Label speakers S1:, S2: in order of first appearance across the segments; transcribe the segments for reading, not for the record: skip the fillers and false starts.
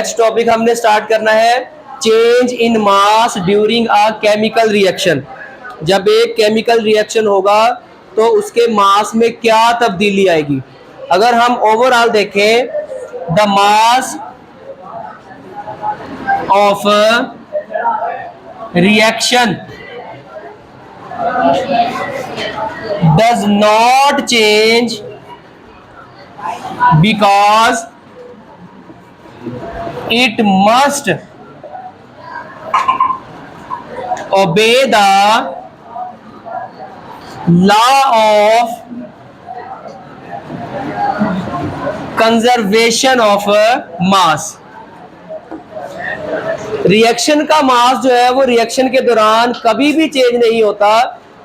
S1: Next topic हमने start करना है change in mass during a chemical reaction. जब एक केमिकल रिएक्शन होगा तो उसके मास में क्या तब्दीली आएगी। अगर हम ओवरऑल देखें, the mass of reaction does not change because it must obey the law of conservation of mass। Reaction का मास जो है वो रिएक्शन के दौरान कभी भी चेंज नहीं होता,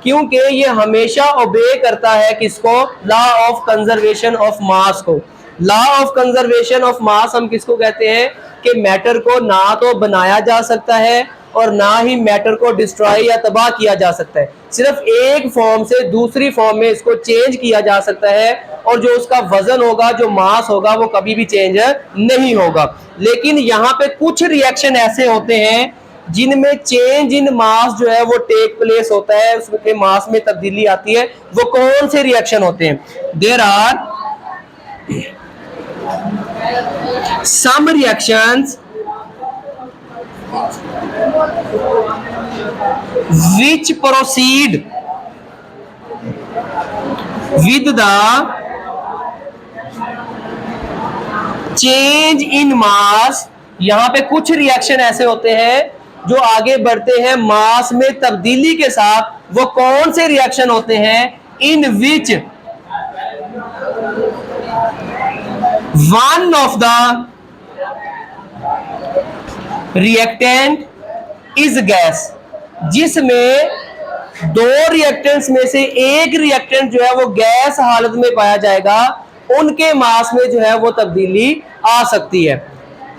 S1: क्योंकि ये हमेशा ओबे करता है किसको? Law of conservation of mass को। Law of conservation of mass हम किसको कहते हैं कि मैटर को ना तो बनाया जा सकता है और ना ही मैटर को डिस्ट्रॉय या तबाह किया जा सकता है। सिर्फ एक फॉर्म से दूसरी फॉर्म में इसको चेंज किया जा सकता है और जो उसका वजन होगा, जो मास होगा, वो कभी भी चेंज नहीं होगा। लेकिन यहाँ पे कुछ रिएक्शन ऐसे होते हैं जिनमें चेंज इन मास जो है वो टेक प्लेस होता है, उसके मास में तब्दीली आती है। वो कौन से रिएक्शन होते हैं? There are some reactions which proceed with the change in mass। यहां पे कुछ रिएक्शन ऐसे होते हैं जो आगे बढ़ते हैं मास में तब्दीली के साथ। वो कौन से रिएक्शन होते हैं? In which one of the reactant is gas, जिसमें दो रिएक्टेंट्स में से एक रिएक्टेंट जो है वो गैस हालत में पाया जाएगा, उनके मास में जो है वो तब्दीली आ सकती है।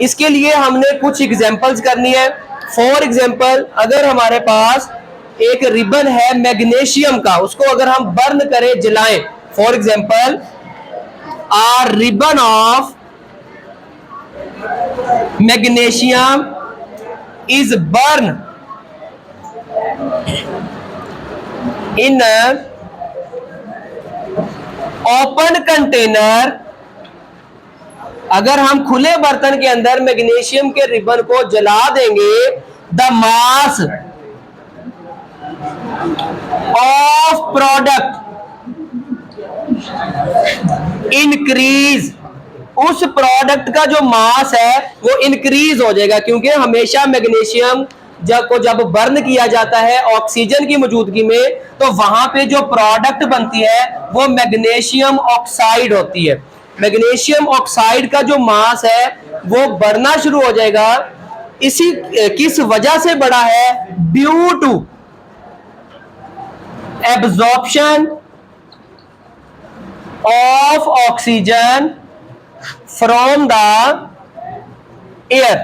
S1: इसके लिए हमने कुछ एग्जांपल्स करनी है। फॉर एग्जांपल, अगर हमारे पास एक रिबन है मैग्नीशियम का, उसको अगर हम बर्न करें, जलाएं, for example a ribbon of magnesium is burn in an open container। अगर हम खुले बर्तन के अंदर मैग्नीशियम के रिबन को जला देंगे, the mass of product increase, उस प्रोडक्ट का जो मास है वो इंक्रीज हो जाएगा, क्योंकि हमेशा मैग्नीशियम जब बर्न किया जाता है ऑक्सीजन की मौजूदगी में, तो वहां पे जो प्रोडक्ट बनती है वो मैग्नीशियम ऑक्साइड होती है। मैग्नीशियम ऑक्साइड का जो मास है वो बढ़ना शुरू हो जाएगा। इसी किस वजह से बढ़ा है? Due to absorption of oxygen from the air.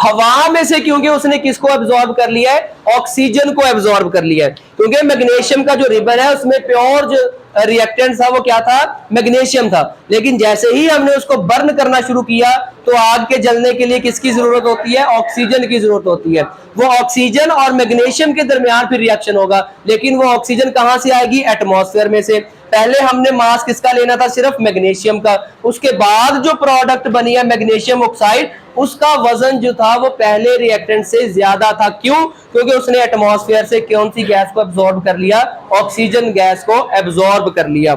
S1: हवा में से क्योंकि उसने किसको एब्जॉर्ब कर लिया है? ऑक्सीजन को एब्जॉर्ब कर लिया है। क्योंकि मैग्नीशियम का जो रिबन है उसमें प्योर जो रिएक्टेंट था वो क्या था? मैग्नीशियम था। लेकिन जैसे ही हमने उसको बर्न करना शुरू किया तो आग के जलने के लिए किसकी जरूरत होती है? ऑक्सीजन की जरूरत होती है। वो ऑक्सीजन और मैग्नीशियम के दरमियान फिर रिएक्शन होगा, लेकिन वो ऑक्सीजन कहां से आएगी? एटमॉस्फेयर में से। पहले हमने मास किसका लेना था? सिर्फ मैग्नीशियम का। उसके बाद जो प्रोडक्ट बनी है मैग्नीशियम ऑक्साइड, उसका वजन जो था वो पहले रिएक्टेंट से ज्यादा था। क्यों? क्योंकि उसने एटमॉस्फेयर से कौन सी गैस को एब्जॉर्ब कर लिया? ऑक्सीजन गैस को एब्जॉर्ब कर लिया।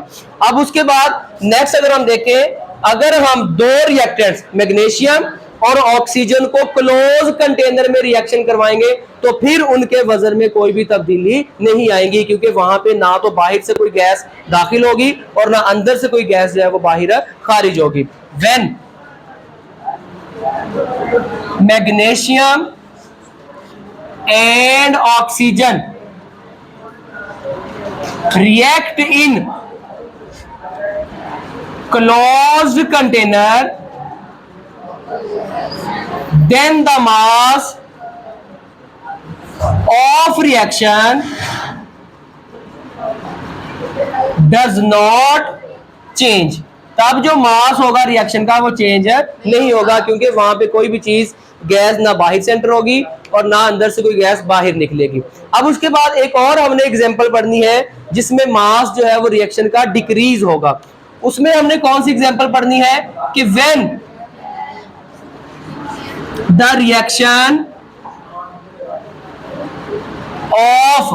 S1: अब उसके बाद नेक्स्ट अगर हम देखें, अगर हम दो रिएक्टेंट्स मैग्नीशियम और ऑक्सीजन को क्लोज कंटेनर में रिएक्शन करवाएंगे तो फिर उनके वजन में कोई भी तब्दीली नहीं आएगी, क्योंकि वहां पे ना तो बाहर से कोई गैस दाखिल होगी और ना अंदर से कोई गैस जो है वो बाहर खारिज होगी। When magnesium and oxygen react in closed container, then the mass of reaction does not change। तब जो मास होगा रिएक्शन का वो चेंज नहीं होगा, क्योंकि वहां पे कोई भी चीज गैस ना बाहर से एंटर होगी और ना अंदर से कोई गैस बाहर निकलेगी। अब उसके बाद एक और हमने एग्जांपल पढ़नी है जिसमें मास जो है वो रिएक्शन का डिक्रीज होगा। उसमें हमने कौन सी एग्जांपल पढ़नी है कि when the reaction of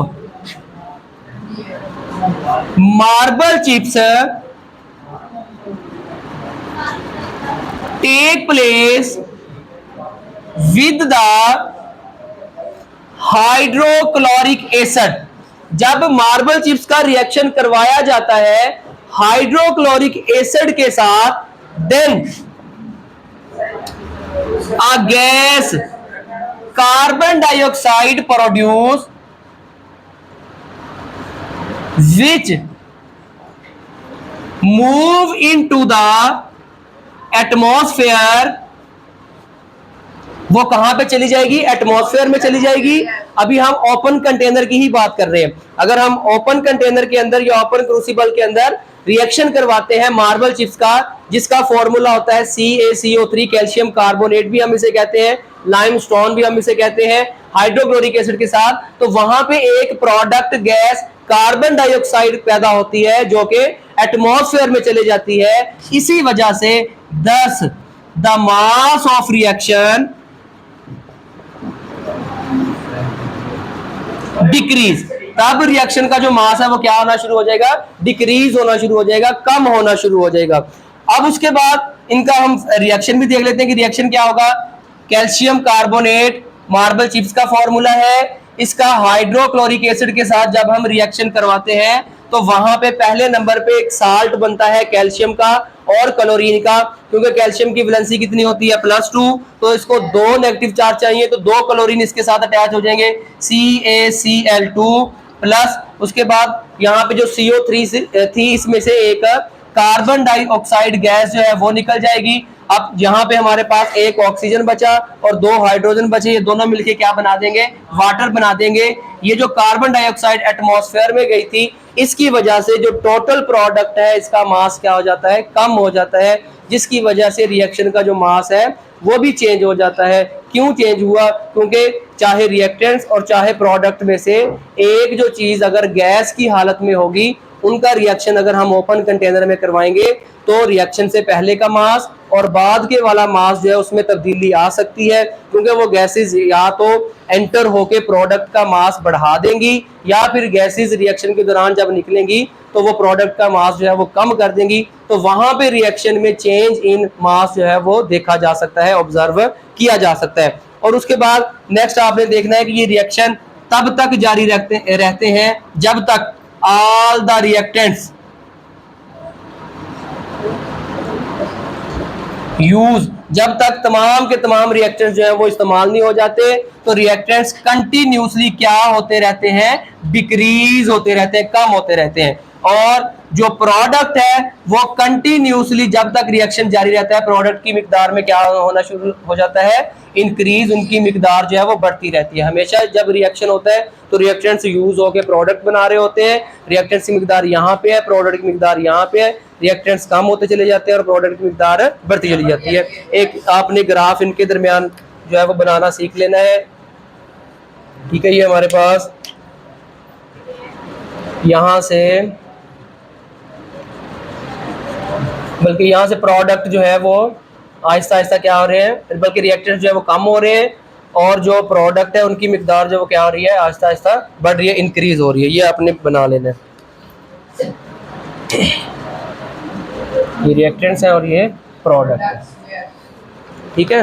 S1: marble chips take place with the hydrochloric acid. जब मार्बल चिप्स का रिएक्शन करवाया जाता है हाइड्रोक्लोरिक एसिड के साथ, then a gas carbon dioxide produce which move into the atmosphere। वो कहां पे चली जाएगी? एटमॉस्फेयर में चली जाएगी। अभी हम ओपन कंटेनर की ही बात कर रहे हैं। अगर हम ओपन कंटेनर के अंदर या ओपन क्रूसिबल के अंदर रिएक्शन करवाते हैं मार्बल चिप्स का, जिसका फॉर्मूला होता है CaCO3, कैल्शियम कार्बोनेट भी हम इसे कहते हैं, लाइमस्टोन भी हम इसे कहते हैं, हाइड्रोक्लोरिक एसिड के साथ, तो वहां पे एक प्रोडक्ट गैस कार्बन डाइऑक्साइड पैदा होती है जो कि एटमॉस्फेयर में चले जाती है। इसी वजह से thus the mass of reaction decrease. तब रिएक्शन का जो मास है वो क्या होना शुरू हो जाएगा? डिक्रीज होना शुरू हो जाएगा, कम होना शुरू हो जाएगा। अब उसके बाद इनका हम रिएक्शन भी देख लेते हैं कि रिएक्शन क्या होगा। कैल्शियम कार्बोनेट मार्बल चिप्स का फॉर्मूला है, इसका हाइड्रोक्लोरिक एसिड के साथ जब हम रिएक्शन करवाते हैं तो वहां पे पहले नंबर पे एक साल्ट बनता है कैल्शियम का और क्लोरीन का, क्योंकि कैल्शियम की वैलेंसी कितनी होती है? +2, तो इसको 2 नेगेटिव चार्ज चाहिए, तो 2 क्लोरीन इसके साथ अटैच हो जाएंगे, CaCl2 प्लस उसके बाद यहाँ पे जो CO3 थी इसमें से एक कार्बन डाइऑक्साइड गैस जो है वो निकल जाएगी। अब यहाँ पे हमारे पास एक ऑक्सीजन बचा और 2 हाइड्रोजन बचे, ये दोनों मिलके क्या बना देंगे? वाटर बना देंगे। ये जो कार्बन डाइऑक्साइड एटमॉस्फेयर में गई थी इसकी वजह से जो टोटल प्रोडक्ट है इसका मास क्या हो जाता है? कम हो जाता है, जिसकी वजह से रिएक्शन का जो मास है वो भी चेंज हो जाता है। क्यों चेंज हुआ? क्योंकि चाहे रिएक्टेंट्स और चाहे प्रोडक्ट में से एक जो चीज अगर गैस की हालत में होगी, उनका रिएक्शन अगर हम ओपन कंटेनर में करवाएंगे तो रिएक्शन से पहले का मास और बाद के वाला मास जो है उसमें तब्दीली आ सकती है, क्योंकि वो गैसेस या तो एंटर होके प्रोडक्ट का मास बढ़ा देंगी या फिर गैसेस रिएक्शन के दौरान जब निकलेंगी तो वो प्रोडक्ट का मास जो है वो कम कर देंगी। तो वहां पे रिएक्शन में चेंज इन मास जो है वो देखा जा सकता है, ऑब्जर्व किया जा सकता है। और उसके बाद नेक्स्ट आपने देखना है कि ये रिएक्शन तब तक जारी रहते हैं जब तक ऑल द रिएक्टेंट्स यूज, जब तक तमाम के तमाम रिएक्टेंट्स जो है वो इस्तेमाल नहीं हो जाते, तो रिएक्टेंट्स कंटिन्यूसली क्या होते रहते हैं? डिक्रीज होते रहते हैं, कम होते रहते हैं। और जो प्रोडक्ट है वो कंटिन्यूसली जब तक रिएक्शन जारी रहता है प्रोडक्ट की मिकदार में क्या होना शुरू हो जाता है? इंक्रीज, उनकी मिकदार जो है वो बढ़ती रहती है। हमेशा जब रिएक्शन होता है तो रिएक्टेंट्स यूज होकर प्रोडक्ट बना रहे होते हैं, रिएक्टेंट्स की मिकदार यहाँ पे है, प्रोडक्ट की मिकदार यहाँ पे है, रिएक्टेंट्स कम होते चले जाते हैं और प्रोडक्ट की मिकदार बढ़ती चली जाती है। एक आपने ग्राफ इनके दरमियान जो है वो बनाना सीख लेना है। ठीक है, ये हमारे पास यहां से बल्कि यहाँ से प्रोडक्ट जो है वो आहिस्ता आहिस्ता क्या हो रहे हैं, बल्कि रिएक्टेंट्स जो है वो कम हो रहे हैं और जो प्रोडक्ट है उनकी मिकदार जो वो क्या हो रही है? आहिस्ता आहिस्ता बढ़ रही है, इंक्रीज हो रही है। ये आपने बना लेना है। ये रिएक्टेंट्स है और ये प्रोडक्ट है। ठीक है।